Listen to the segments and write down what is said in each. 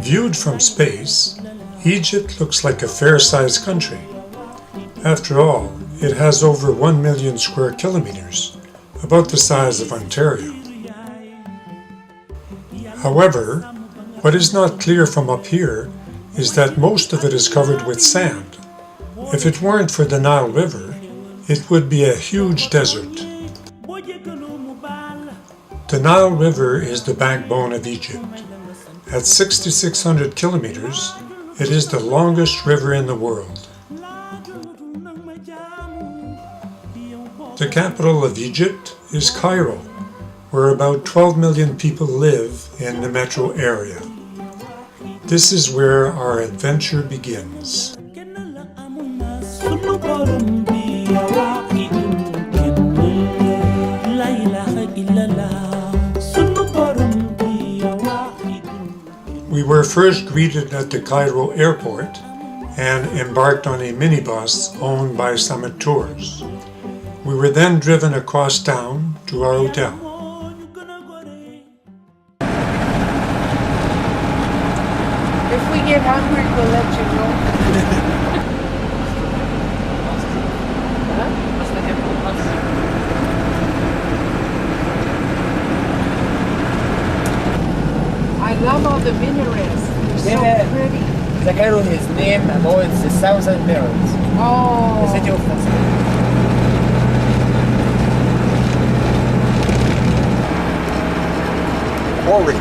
Viewed from space, Egypt looks like a fair-sized country. After all, it has over 1 million square kilometers, about the size of Ontario. However, what is not clear from up here is that most of it is covered with sand. If it weren't for the Nile River, it would be a huge desert. The Nile River is the backbone of Egypt. At 6,600 kilometers, it is the longest river in the world. The capital of Egypt is Cairo, where about 12 million people live in the metro area. This is where our adventure begins. We were first greeted at the Cairo airport and embarked on a minibus owned by Summit Tours. We were then driven across town to our hotel. If we get hungry, we'll let you know. I love all the minarets. They're so pretty. The Cairo is named about the 1,000 minarets. Oh. The city of Moscow. Holy.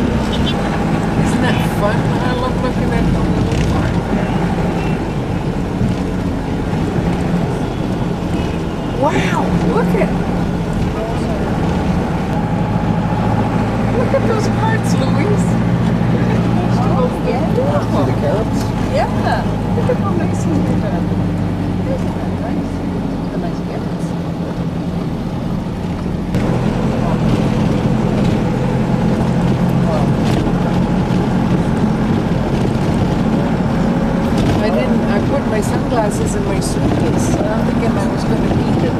Isn't that fun? I love looking at the little park. Wow, look at those carts, Louise. Yeah, See the carrots? yeah. Look at how nice they're done. Isn't that nice? The nice carrots. I put my sunglasses in my suitcase. I'm thinking I was going to need them.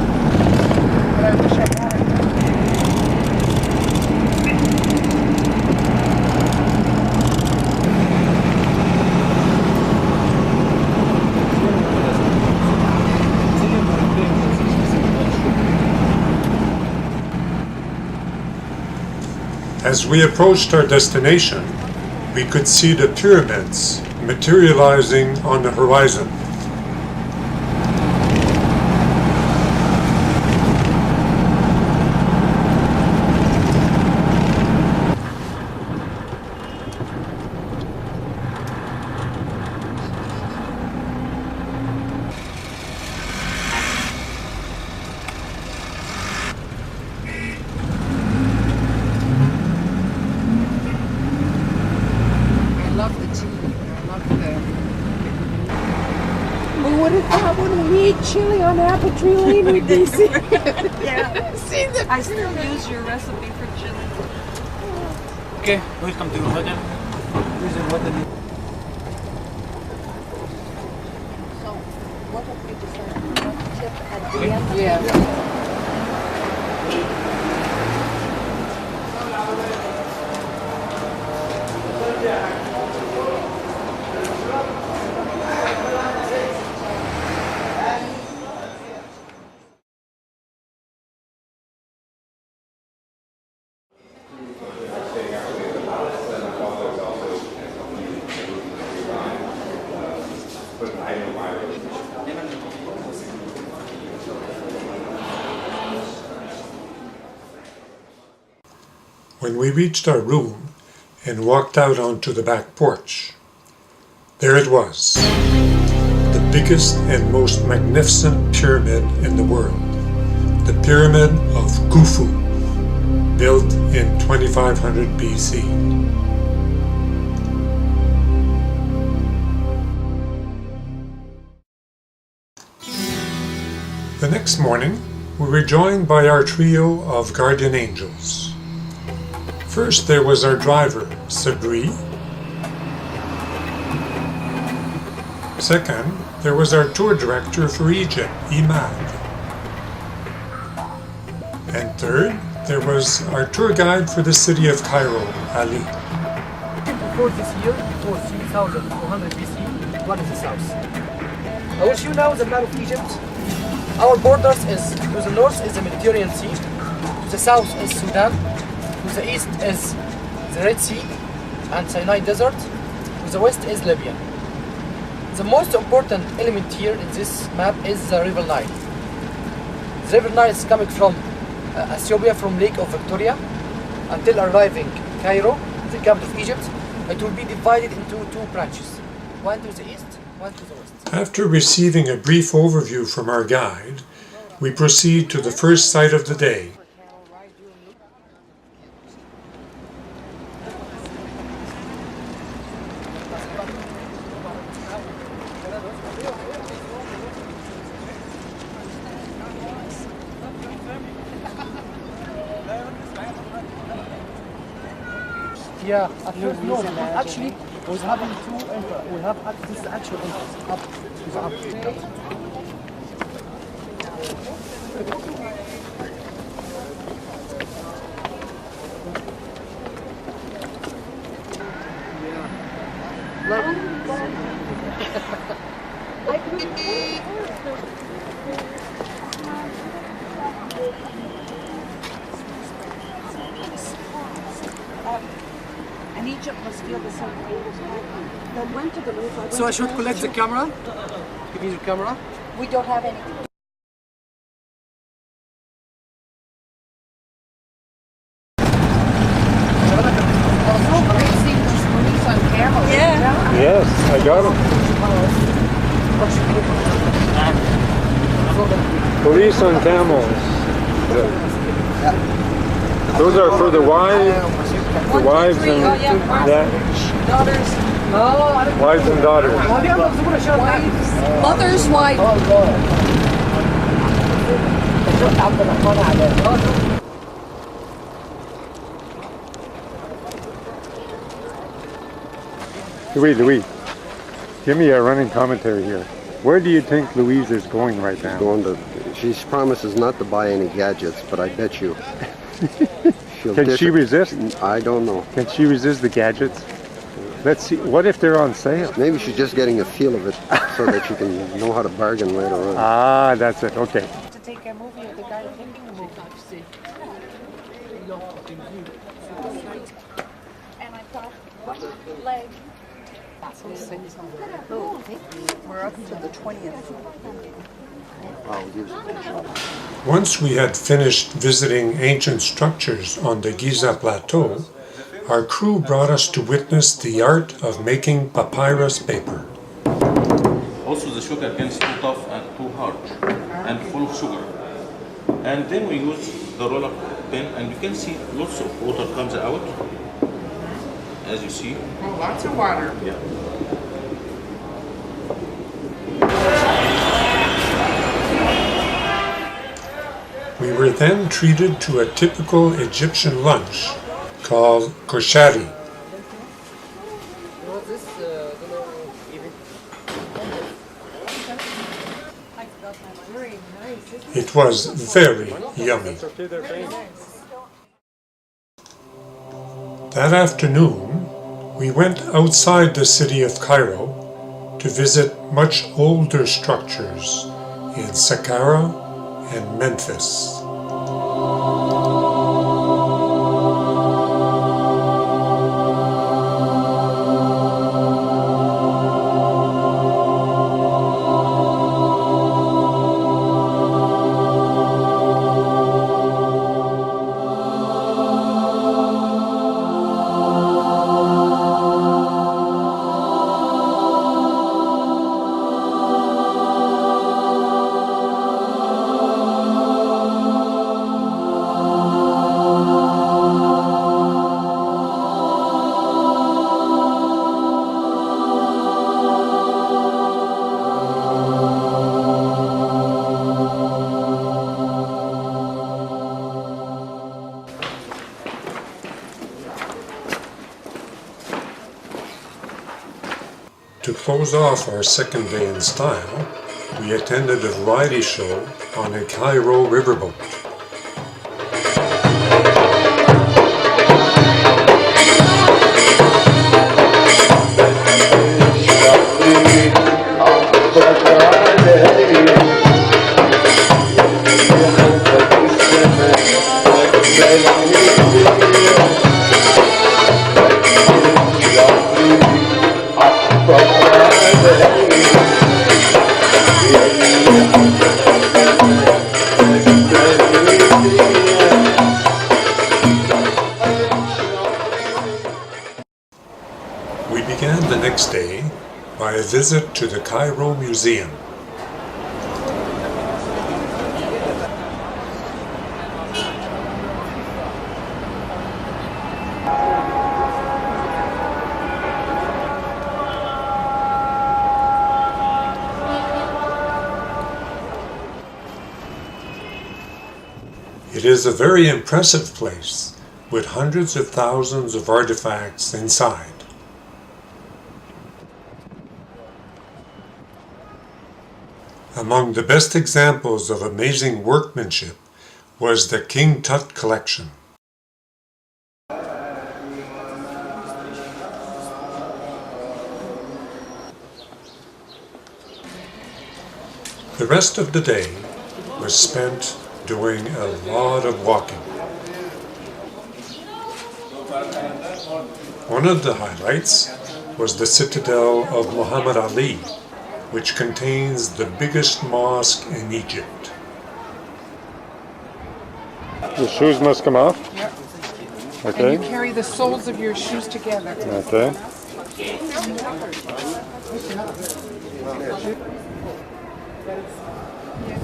But I wish I had it. As we approached our destination, we could see the pyramids materializing on the horizon. When we eat chili on Apple Tree Lane, we'd be seeing Yeah. see the I still use your recipe for chili. Okay, welcome to your hotel. This is what the So, what have we decided? Tip at the end? Yeah. When we reached our room and walked out onto the back porch, there it was, the biggest and most magnificent pyramid in the world, the Pyramid of Khufu, built in 2500 BC. The next morning, we were joined by our trio of guardian angels. First, there was our driver, Sabri. Second, there was our tour director for Egypt, Imad. And third, there was our tour guide for the city of Cairo, Ali. Before this year, before 3400 BC, what is the south? I will show you now the map of Egypt. Our borders is, to the north is the Mediterranean Sea, to the south is Sudan, to the east is the Red Sea and Sinai Desert, to the west is Libya. The most important element here in this map is the River Nile. The River Nile is coming from Ethiopia, from Lake of Victoria, until arriving Cairo, the capital of Egypt. It will be divided into two branches, one to the east, one to the west. After receiving a brief overview from our guide, we proceed to the first site of the day. Yeah, at first no. Actually, we was having two entrances. We have this is actual entrance up to the up. And Egypt must feel the same way. Then went to the Louvre. So I should collect the camera. Give me the camera. We don't have anything. Yeah. Yes, I got them. Police on camels. Those are for the wives and Daughters. wives and daughters. Mother's wife. Louis, give me a running commentary here. Where do you think Louise is going right now? She promises not to buy any gadgets, but I bet you. Can she resist? I don't know. Can she resist the gadgets? Let's see. What if they're on sale? Maybe she's just getting a feel of it so that she can know how to bargain later on. Ah, that's it. Okay. To take a movie of the guy taking the movie. And I thought, what leg? We're up to the 20th. Once we had finished visiting ancient structures on the Giza Plateau, our crew brought us to witness the art of making papyrus paper. Also the sugar cane is too tough and too hard and full of sugar. And then we use the roller pin and you can see lots of water comes out, as you see. Oh, lots of water. Yeah. We were then treated to a typical Egyptian lunch called koshari. It was very yummy. That afternoon, we went outside the city of Cairo to visit much older structures in Saqqara and Memphis. To close off our second day in style, we attended a variety show on a Cairo riverboat. next day by a visit to the Cairo Museum. It is a very impressive place, with hundreds of thousands of artifacts inside. Among the best examples of amazing workmanship was the King Tut collection. The rest of the day was spent doing a lot of walking. One of the highlights was the citadel of Muhammad Ali, which contains the biggest mosque in Egypt. The shoes must come off? Yep. Okay. And you carry the soles of your shoes together. Okay.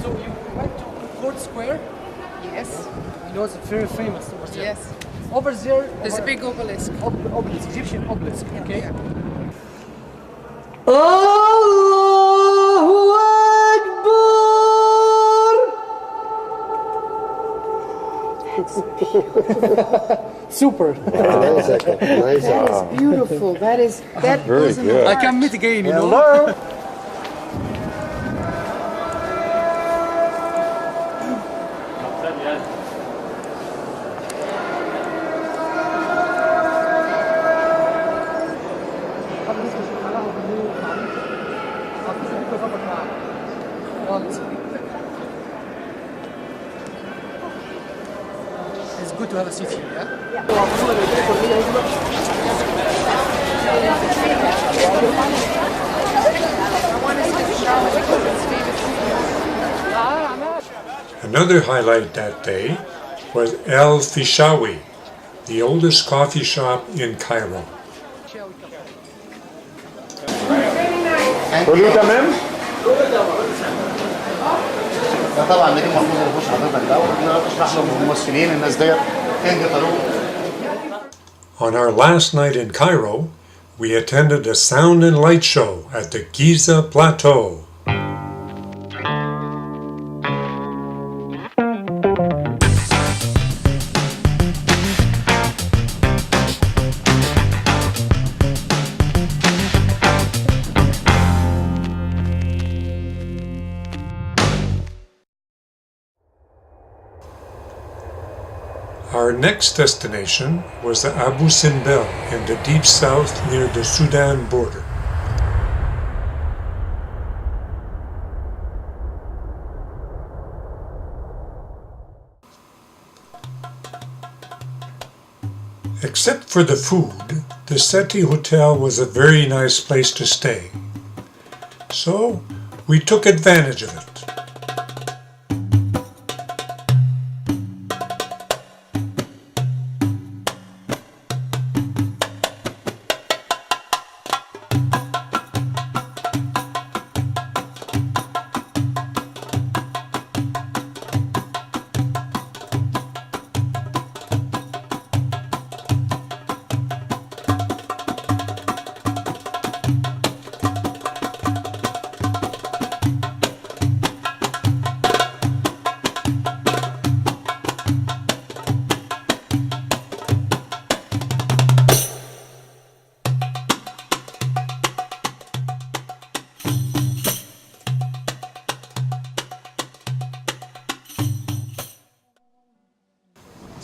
So you went to Court Square? Yes. You know, it's very famous over there. Yes. Over there, There's a big obelisk. obelisk, Egyptian obelisk, okay? Yeah. Allahu Akbar! Super. Nice, Echo. Nice. That is beautiful. That Very goes in the good. I heart. can meet again, you know? Hello. It's good to have a seat here, yeah? Another highlight that day was El Fishawi, the oldest coffee shop in Cairo. كله تمام؟ طبعا نجيب محفوظ الوحوش حضرتك الاول اشرح لهم الممثلين الناس ديت كينج فاروق. On our last night in Cairo, we attended a sound and light show at the Giza Plateau. Our next destination was the Abu Simbel in the deep south near the Sudan border. Except for the food, the Seti Hotel was a very nice place to stay. So we took advantage of it.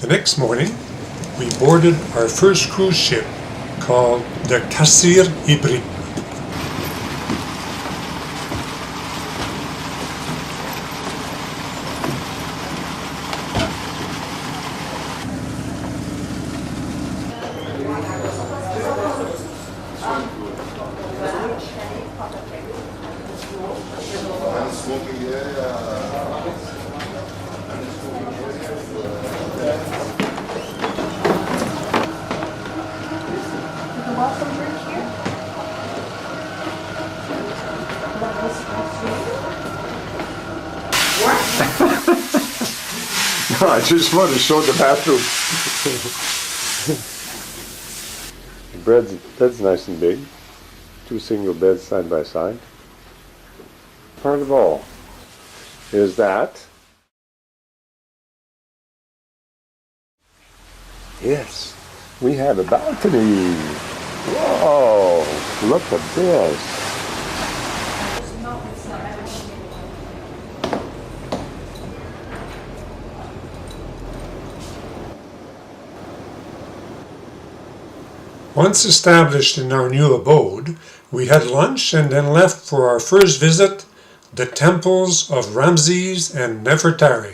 The next morning, we boarded our first cruise ship called the Kasir Ibrim. I just want to show the bathroom. The bed's nice and big. 2 single beds side by side. Part of all is that. Yes, we have a balcony. Whoa, look at this. Once established in our new abode, we had lunch and then left for our first visit, the temples of Ramses and Nefertari.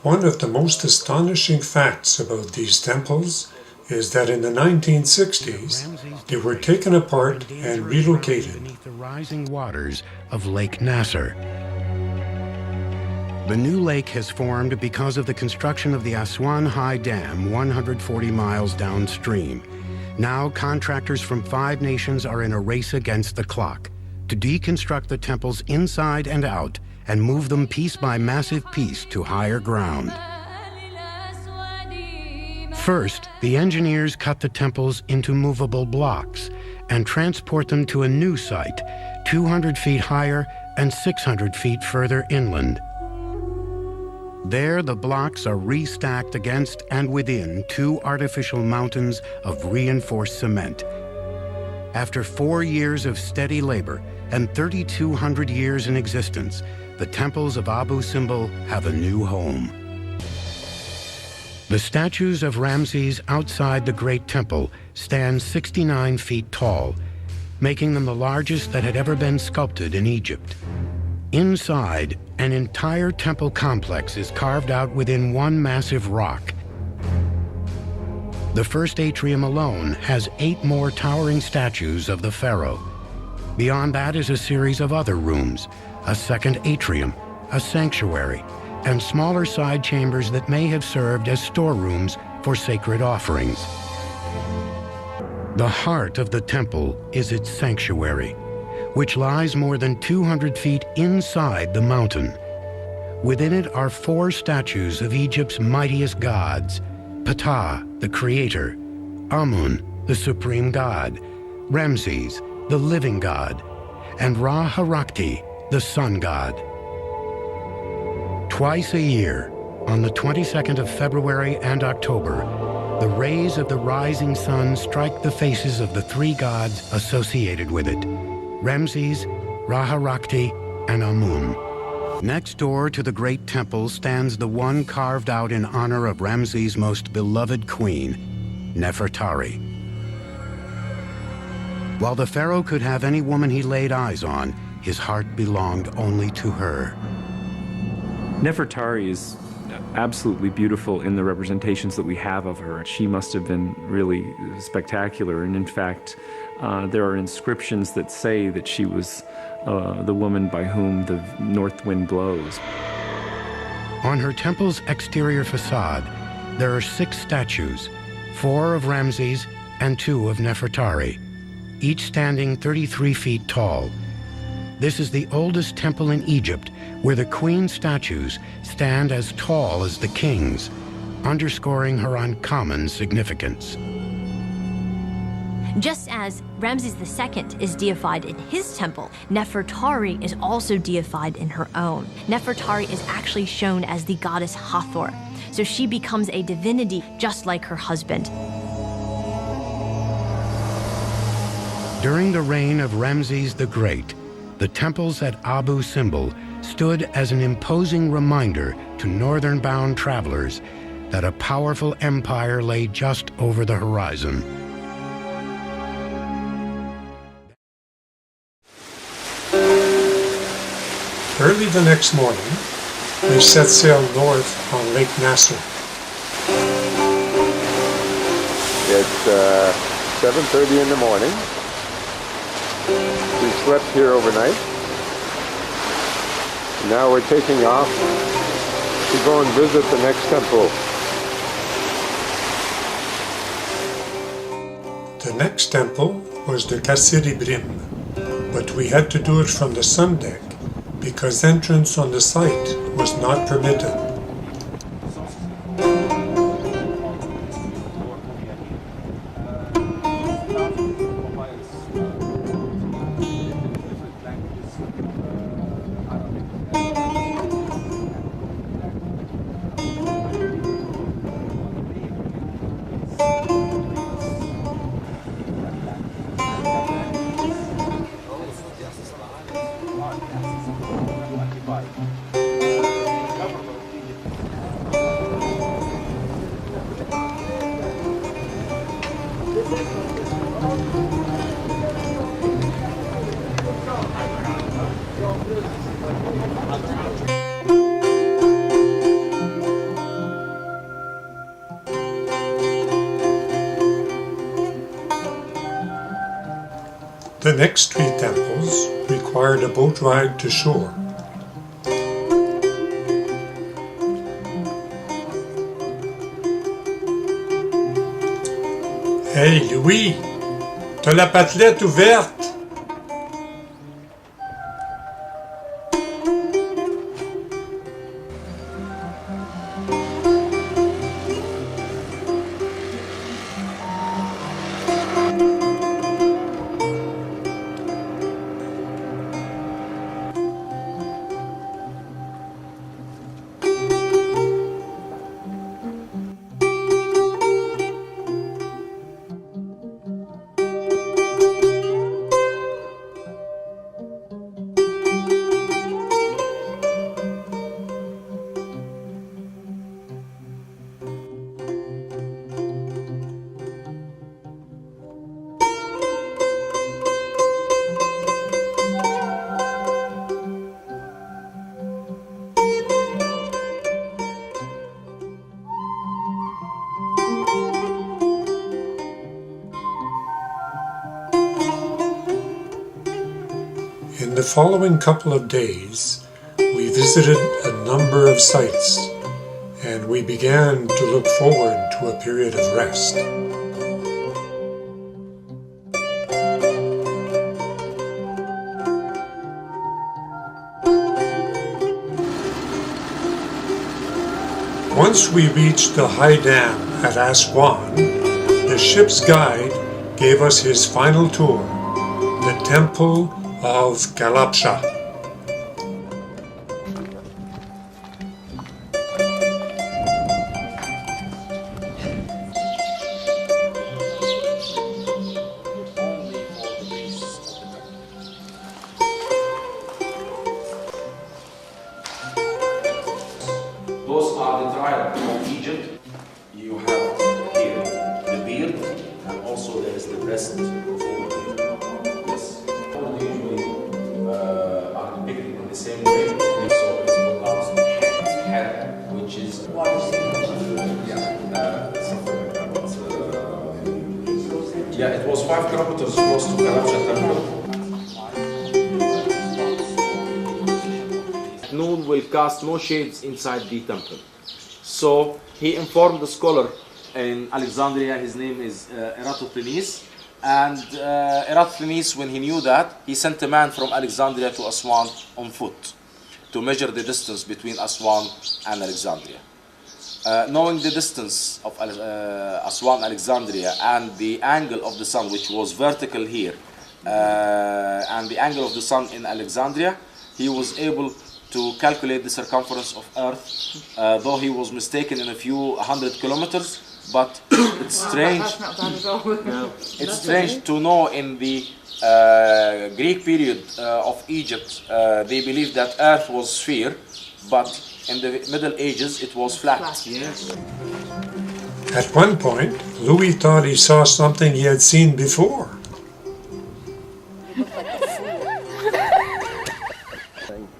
One of the most astonishing facts about these temples is that in the 1960s, they were taken apart and relocated. Beneath the rising waters of Lake Nasser. The new lake has formed because of the construction of the Aswan High Dam 140 miles downstream. Now, contractors from 5 nations are in a race against the clock to deconstruct the temples inside and out and move them piece by massive piece to higher ground. First, the engineers cut the temples into movable blocks and transport them to a new site, 200 feet higher and 600 feet further inland. There, the blocks are restacked against and within 2 artificial mountains of reinforced cement. After 4 years of steady labor and 3,200 years in existence, the temples of Abu Simbel have a new home. The statues of Ramses outside the Great Temple stand 69 feet tall, making them the largest that had ever been sculpted in Egypt. Inside, an entire temple complex is carved out within one massive rock. The first atrium alone has 8 more towering statues of the pharaoh. Beyond that is a series of other rooms, a second atrium, a sanctuary, and smaller side chambers that may have served as storerooms for sacred offerings. The heart of the temple is its sanctuary, which lies more than 200 feet inside the mountain. Within it are 4 statues of Egypt's mightiest gods: Ptah, the creator; Amun, the supreme god; Ramses, the living god; and Ra-Harakti, the sun god. Twice a year, on the 22nd of February and October, the rays of the rising sun strike the faces of the 3 gods associated with it: Ramses, Ra-Harakti, and Amun. Next door to the great temple stands the one carved out in honor of Ramses' most beloved queen, Nefertari. While the pharaoh could have any woman he laid eyes on, his heart belonged only to her. Nefertari is absolutely beautiful in the representations that we have of her. She must have been really spectacular, and in fact, there are inscriptions that say that she was the woman by whom the north wind blows. On her temple's exterior facade, there are 6 statues, 4 of Ramses and 2 of Nefertari, each standing 33 feet tall. This is the oldest temple in Egypt, where the queen's statues stand as tall as the king's, underscoring her uncommon significance. Just as Ramses II is deified in his temple, Nefertari is also deified in her own. Nefertari is actually shown as the goddess Hathor, so she becomes a divinity just like her husband. During the reign of Ramses the Great, the temples at Abu Simbel stood as an imposing reminder to northern-bound travelers that a powerful empire lay just over the horizon. Early the next morning, we set sail north on Lake Nasser. It's 7:30 in the morning. We slept here overnight. Now we're taking off to go and visit the next temple. The next temple was the Kasir Ibrim, but we had to do it from the sun deck because entrance on the site was not permitted. The next three temples required a boat ride to shore. Hey Louis, t'as la patelette ouverte? In the following couple of days, we visited a number of sites, and we began to look forward to a period of rest. Once we reached the high dam at Aswan, the ship's guide gave us his final tour, the Temple of Kalabsha. Those are the tribes of Egypt. You have here the beard, and also there is the breast of over here. Yes. All usually are depicted in the same way. So it's pronounced head, which is something like that. Yeah, it was 5 kilometers close to Kalabsha temple. Noon will cast no shades inside the temple. So he informed the scholar in Alexandria, his name is Eratosthenes, and Eratosthenes, when he knew that, he sent a man from Alexandria to Aswan on foot to measure the distance between Aswan and Alexandria. Knowing the distance of Aswan, Alexandria, and the angle of the sun, which was vertical here, and the angle of the sun in Alexandria, he was able to calculate the circumference of Earth, though he was mistaken in a few 100 kilometers. But it's strange. That's not bad at all. It's strange to know in the Greek period of Egypt, they believed that Earth was sphere, but in the Middle Ages it was flat. Yes. At one point, Louis thought he saw something he had seen before.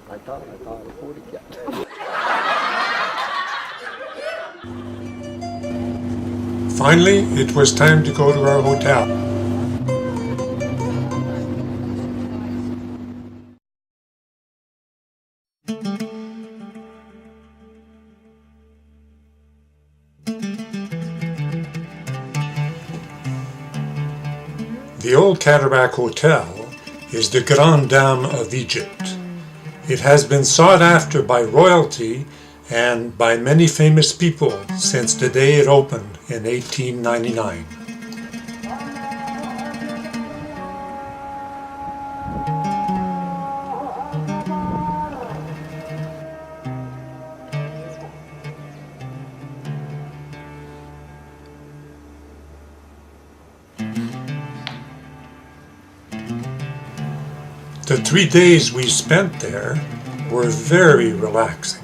I thought I would get. Finally, it was time to go to our hotel. The Old Cataract Hotel is the Grande Dame of Egypt. It has been sought after by royalty and by many famous people since the day it opened in 1899. The 3 days we spent there were very relaxing.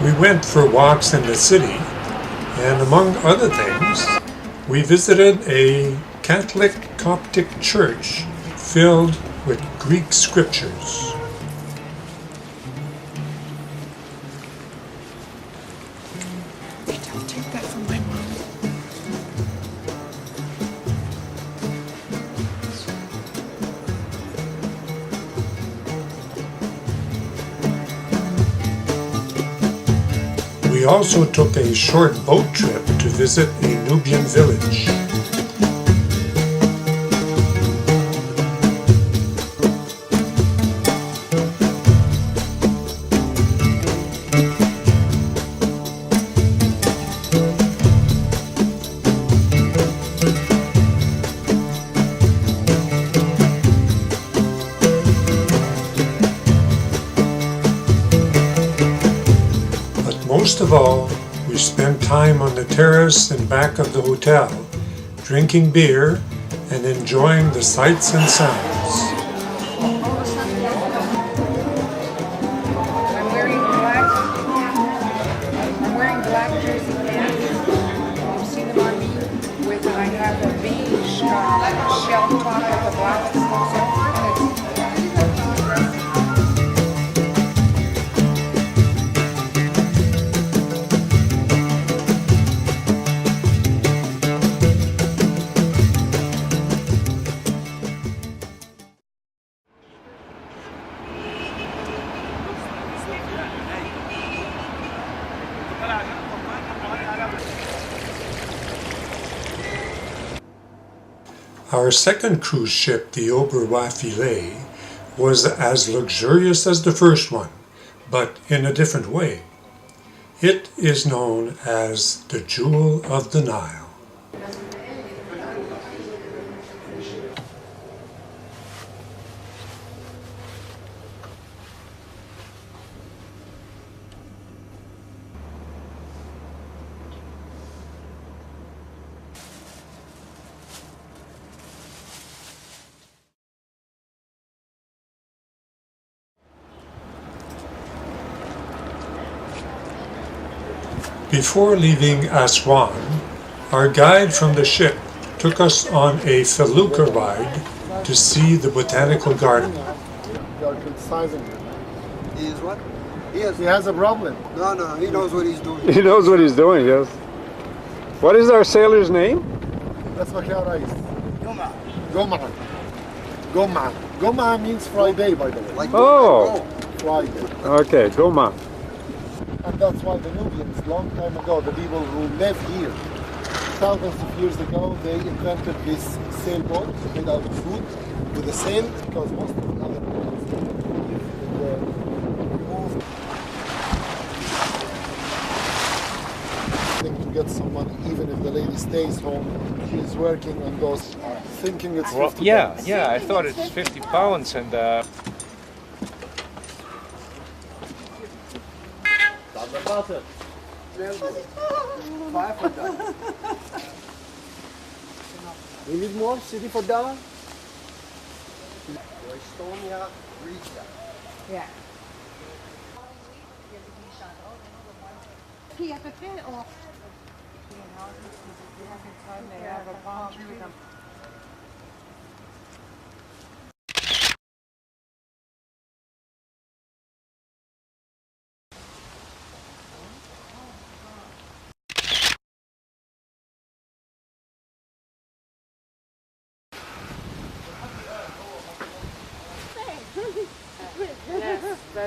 We went for walks in the city, and among other things, we visited a Catholic Coptic church filled with Greek scriptures. Take that from my mom. We also took a short boat trip to visit a Nubian village. Most of all, we spent time on the terrace and back of the hotel, drinking beer and enjoying the sights and sounds. I'm wearing black jersey pants. You've seen them on me. I have a beige shell top with a black over. Our second cruise ship, the Oberoi Filet, was as luxurious as the first one, but in a different way. It is known as the Jewel of the Nile. Before leaving Aswan, our guide from the ship took us on a felucca ride to see the botanical garden. You are criticizing him. He is what? He has a problem. No, he knows what he's doing. He knows what he's doing, yes. What is our sailor's name? That's what Rais. Goma. Goma. Goma means Friday, by the way. Like Oh. Friday. Okay, Goma. And that's why the Nubians, long time ago, the people who live here, thousands of years ago, they invented this sailboat made out of wood with a sail, because most of the other boats moved. To get someone, even if the lady stays home, she's working on those, thinking it's 50 pounds. Yeah, I thought it's 50 pounds and We need more city for dollar? Estonia, Riga. Yeah.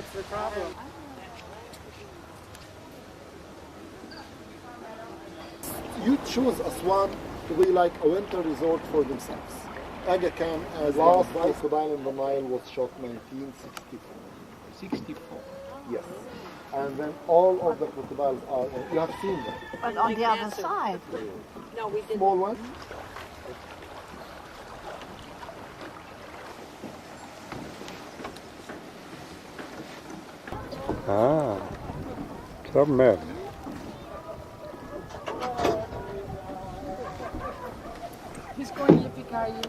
That's the problem. You choose Aswan to be like a winter resort for themselves. Aga Khan, as last crocodile in the Nile, was shot 1964. 64. Yes. And then all of the crocodiles are, you have seen them. But on the other side. No, we didn't. Small one. Ah, Club Med. He's going yippee-ki-yay.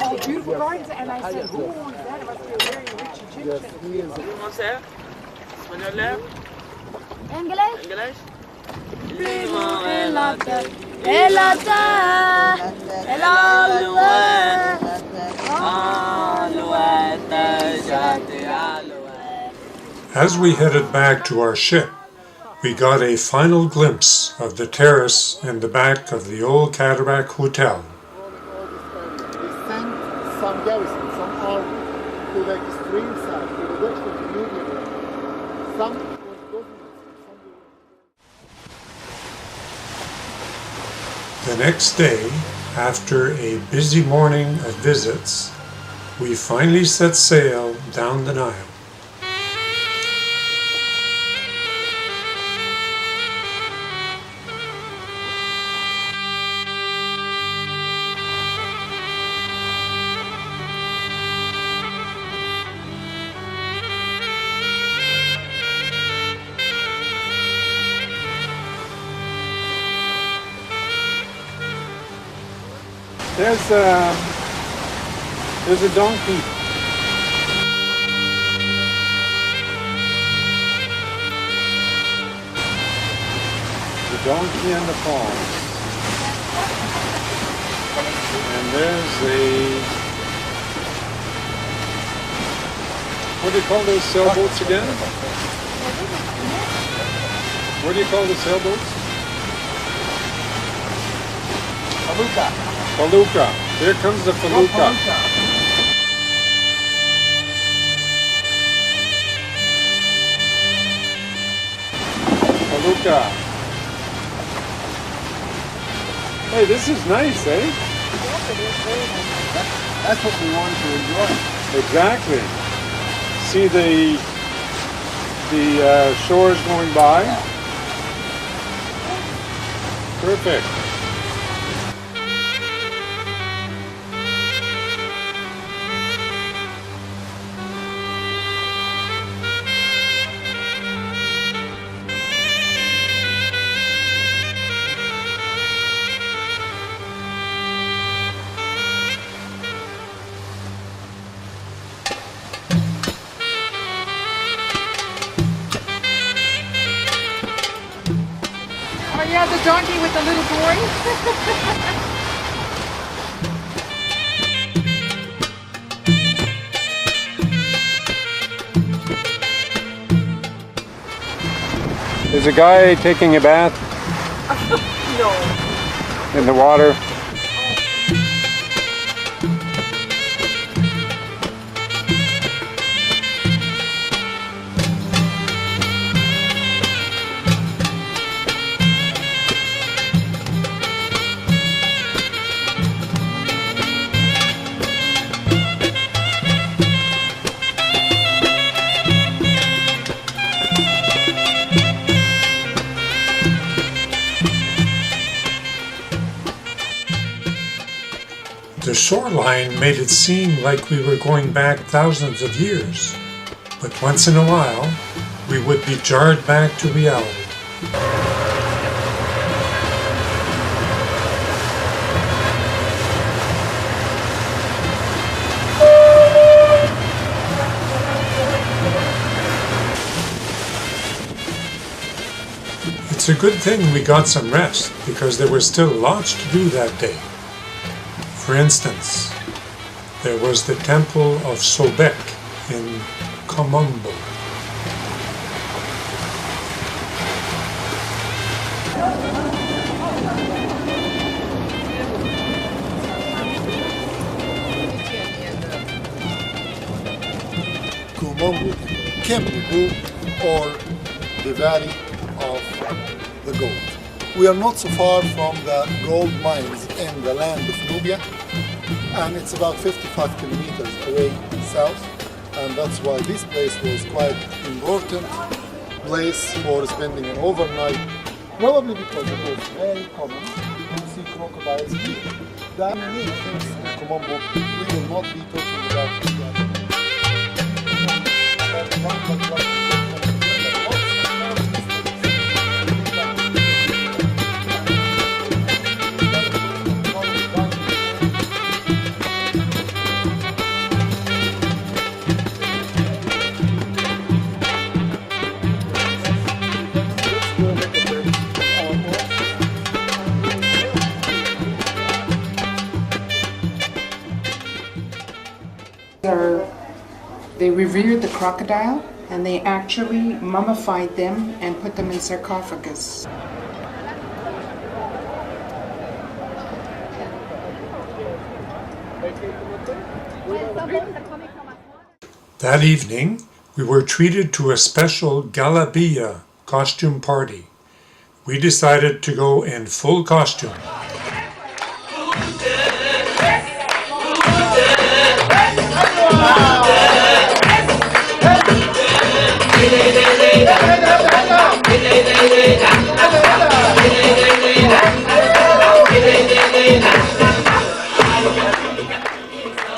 Oh, beautiful gardens. And I said, who owns that? It must be a very rich Egyptian. Yes, he is. English? English? As we headed back to our ship, we got a final glimpse of the terrace in the back of the old Cataract Hotel. They sent some garrison, some army, to the extreme side, to the direction of the Nubian area. Some was governments, The next day, after a busy morning of visits, we finally set sail down the Nile. There's a donkey. The donkey and the palm. And there's a, what do you call those sailboats again? What do you call the sailboats? Faluka. Faluka. Here comes the faluka. Faluka. Hey, this is nice, eh? Yes, it is very nice. That's what we want to enjoy. Exactly. See the shores going by. Perfect. Oh yeah, the donkey with the little boy. There's a guy taking a bath No. in the water. The shoreline made it seem like we were going back thousands of years, but once in a while, we would be jarred back to reality. It's a good thing we got some rest, because there was still lots to do that day. For instance, there was the Temple of Sobek in Komombo. Komombo. Kemnibu, or the Valley of the Gold. We are not so far from the gold mines in the land of Nubia, and it's about 55 kilometers away south, and that's why this place was quite important place for spending an overnight, probably because it was very common to see crocodiles here. There are many things in Komombo we will not be talking about today. They revered the crocodile, and they actually mummified them and put them in sarcophagus. That evening, we were treated to a special Galabia costume party. We decided to go in full costume.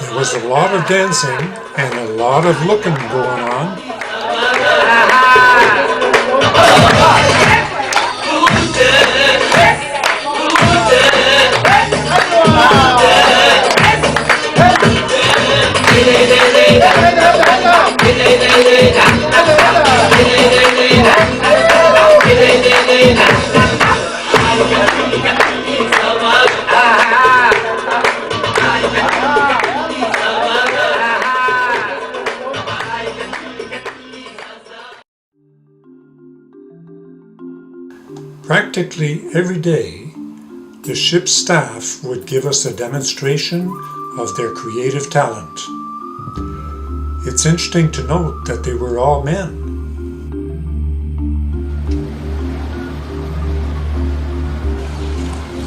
There was a lot of dancing and a lot of looking going on. Practically every day, the ship's staff would give us a demonstration of their creative talent. It's interesting to note that they were all men.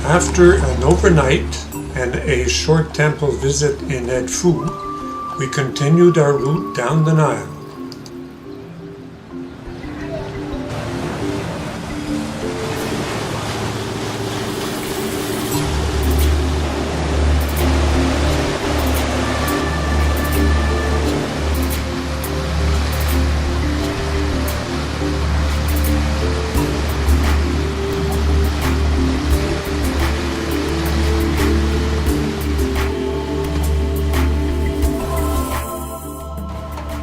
After an overnight and a short temple visit in Edfu, we continued our route down the Nile.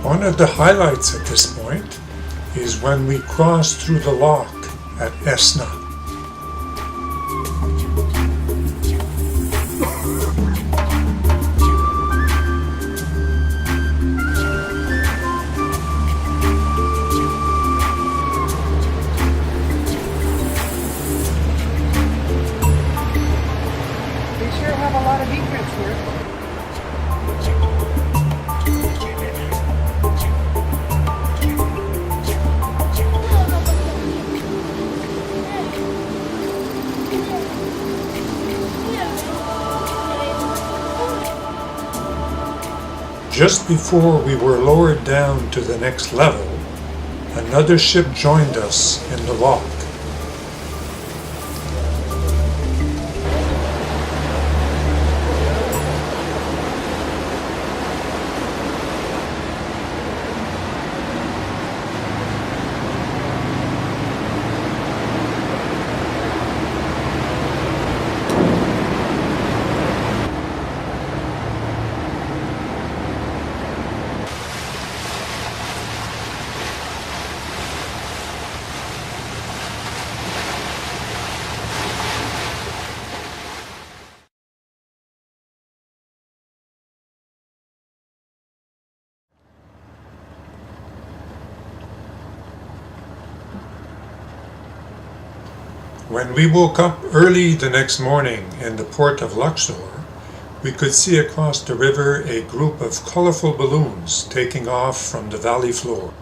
One of the highlights at this point is when we crossed through the lock at Esna. They sure have a lot of egrets here. Just before we were lowered down to the next level, another ship joined us in the lock. When we woke up early the next morning in the port of Luxor, we could see across the river a group of colorful balloons taking off from the valley floor.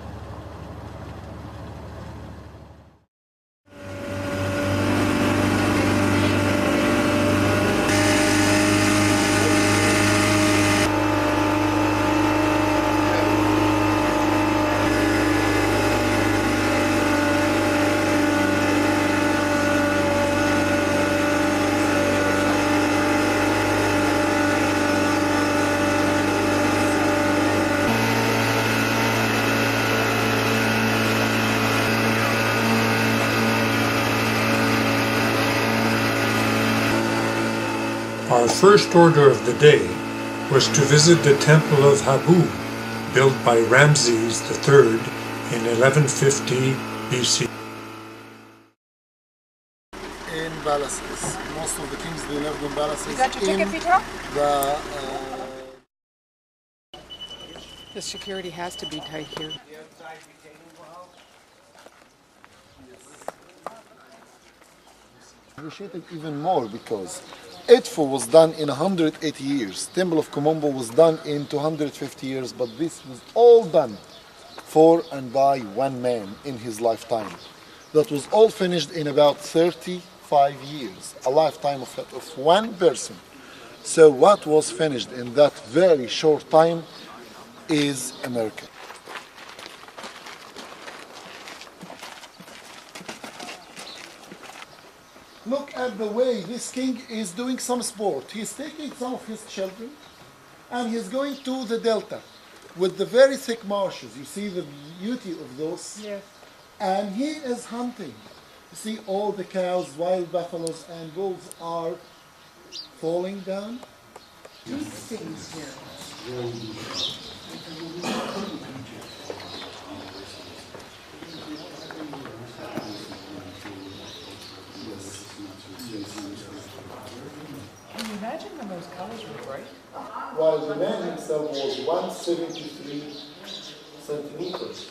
Our first order of the day was to visit the temple of Habu, built by Ramses III in 1150 BC. In palaces. Most of the kings, they lived in palaces. You got your ticket, Peter? The security has to be tight here. Appreciate it even more because Edfu was done in 180 years. Temple of Komombo was done in 250 years, but this was all done for and by one man in his lifetime. That was all finished in about 35 years, a lifetime of one person. So what was finished in that very short time is a miracle. Look at the way this king is doing some sport. He's taking some of his children and he's going to the delta with the very thick marshes. You see the beauty of those? Yes. And he is hunting. You see all the cows, wild buffaloes and bulls are falling down. These things here. Can you imagine when those colors were bright? While the man himself was 173 centimeters.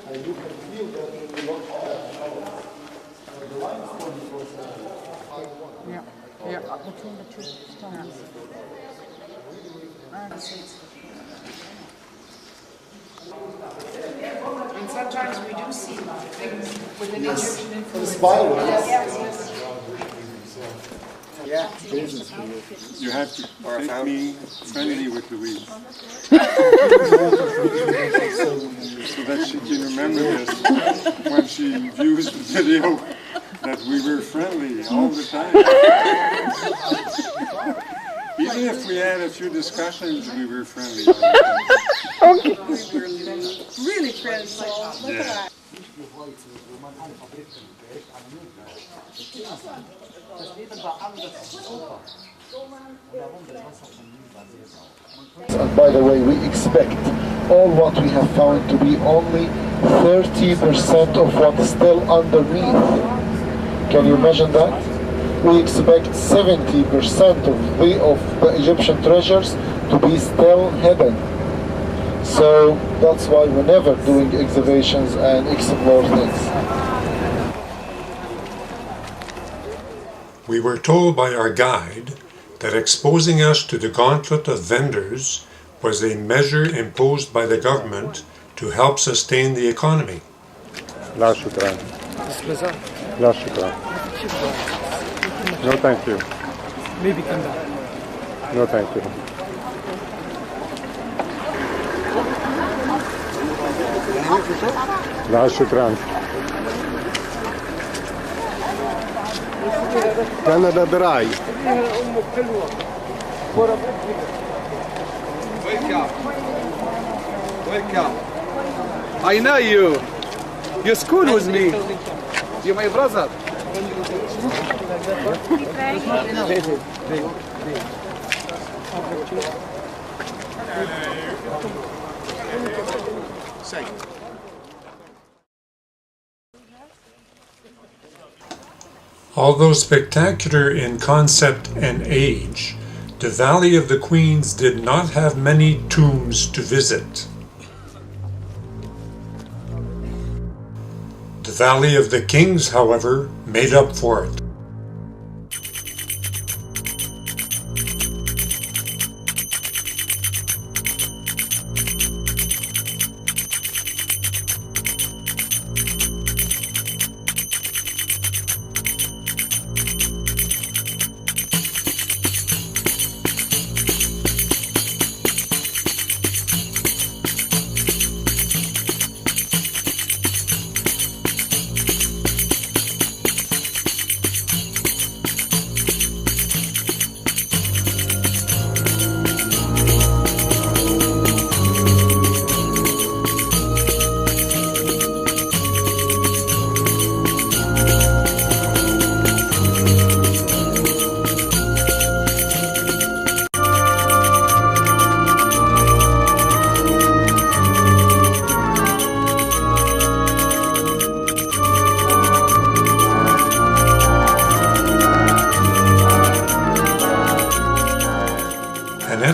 And you can feel that when you look at the colors. The line is 24/7. Yeah. Yeah. Between the two stones. And sometimes we do see things with an Egyptian influence. Spiral. Yes, yes. Yeah. You have to make me friendly with Louise. So that she can remember this when she views the video, that we were friendly all the time. Even if we had a few discussions, we were friendly all the time. Okay. We were really friends. Look at that. And by the way, we expect all what we have found to be only 30% of what's still underneath. Can you imagine that? We expect 70% of the Egyptian treasures to be still hidden. So that's why we're never doing excavations and explore things. We were told by our guide that exposing us to the gauntlet of vendors was a measure imposed by the government to help sustain the economy. لا شكرا. لا شكرا. No thank you. Maybe come back. No thank you. لا شكرا. كندا دراي. Welcome. Welcome. I know you. You school with me. You're my brother. Although spectacular in concept and age, the Valley of the Queens did not have many tombs to visit. The Valley of the Kings, however, made up for it.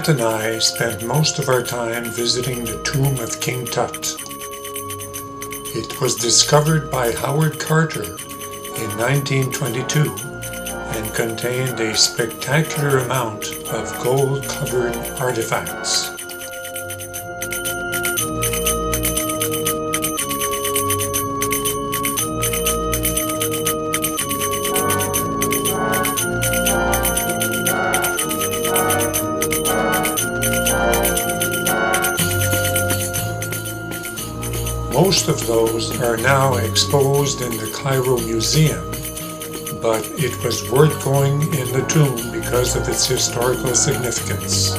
Matt and I spent most of our time visiting the tomb of King Tut. It was discovered by Howard Carter in 1922 and contained a spectacular amount of gold-covered artifacts. Most of those are now exposed in the Cairo Museum, but it was worth going in the tomb because of its historical significance.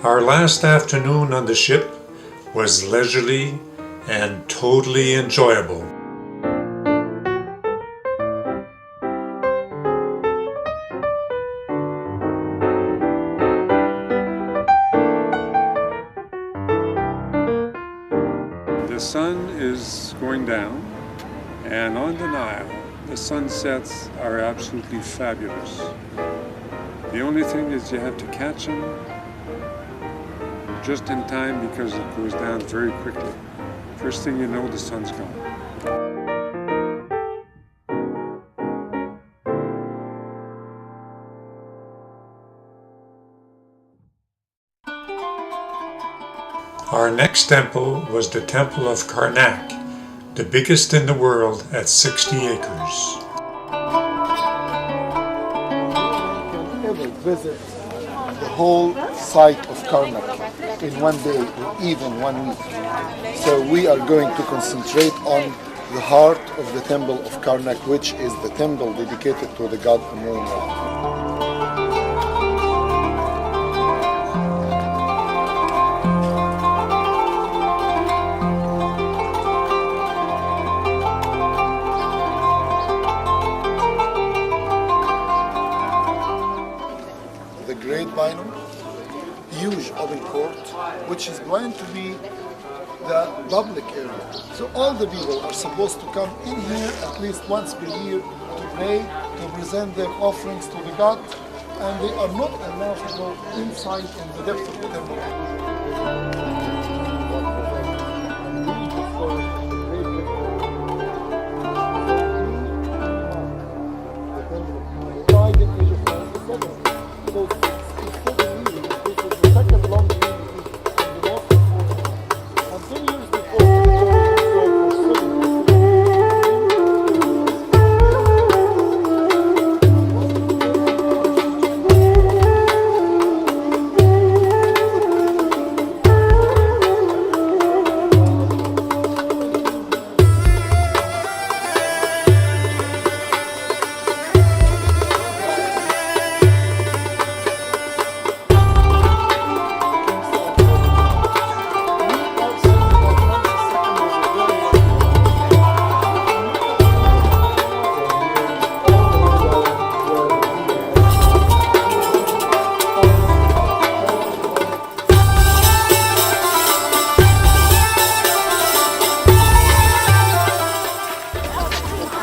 Our last afternoon on the ship was leisurely and totally enjoyable. The sun is going down, and on the Nile, the sunsets are absolutely fabulous. The only thing is you have to catch them just in time because it goes down very quickly. First thing you know, the sun's gone. Our next temple was the Temple of Karnak, the biggest in the world at 60 acres. You can ever visit the whole site of Karnak in one day or even 1 week. So we are going to concentrate on the heart of the temple of Karnak, which is the temple dedicated to the god Amun-Ra. The Great Binum, huge open court, which is going to be the public area. So all the people are supposed to come in here at least once per year to pray, to present their offerings to the god, and they are not allowed to go inside in the depth of the temple.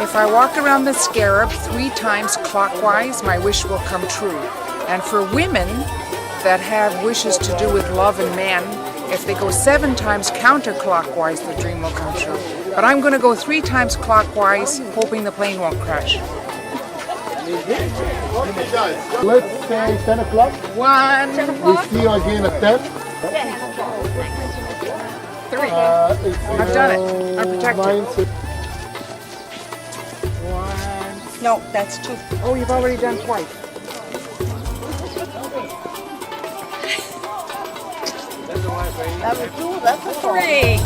If I walk around the scarab 3 times clockwise, my wish will come true. And for women that have wishes to do with love and man, if they go 7 times counterclockwise, the dream will come true. But I'm going to go 3 times clockwise, hoping the plane won't crash. Let's say 10 o'clock. 1. We'll see you again at 10. 3. I've done it. I'm protected. 9, 6. 1, No, that's two. Oh, you've already done twice. That was two, that's a Three.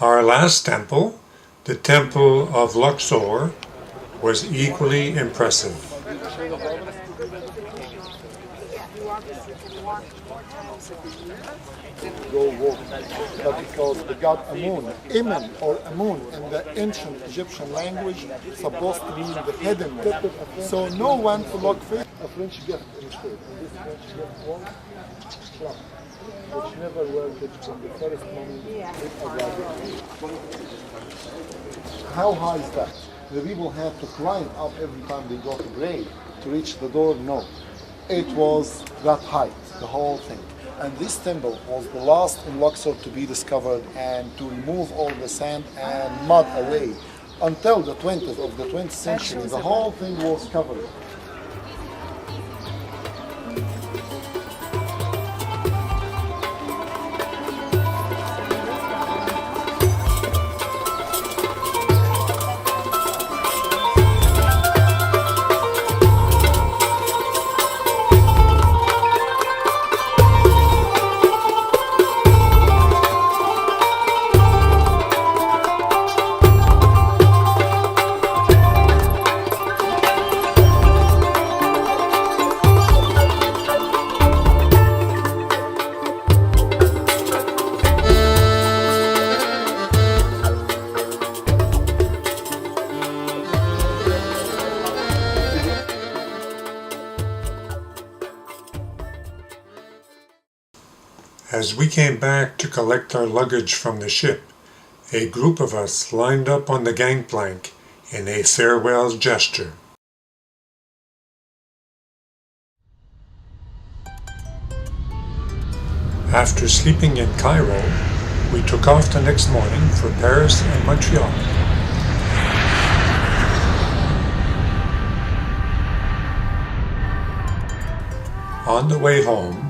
Our last temple, the Temple of Luxor, was equally impressive. Go walk. But because the god Amun, Imen or Amun in the ancient Egyptian language, supposed to mean the hidden one. So no one to look for a French gift instead. And this French gift was clock, which never worked from the first moment it arrived. How high is that? The people had to climb up every time they go to pray to reach the door? No. It was that height, the whole thing. And this temple was the last in Luxor to be discovered and to remove all the sand and mud away. Until the 20th of the 20th century, the whole thing was covered. As we came back to collect our luggage from the ship, a group of us lined up on the gangplank in a farewell gesture. After sleeping in Cairo, we took off the next morning for Paris and Montreal. On the way home,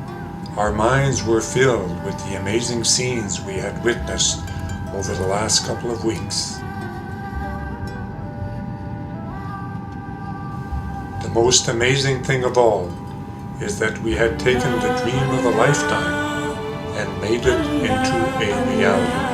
our minds were filled with the amazing scenes we had witnessed over the last couple of weeks. The most amazing thing of all is that we had taken the dream of a lifetime and made it into a reality.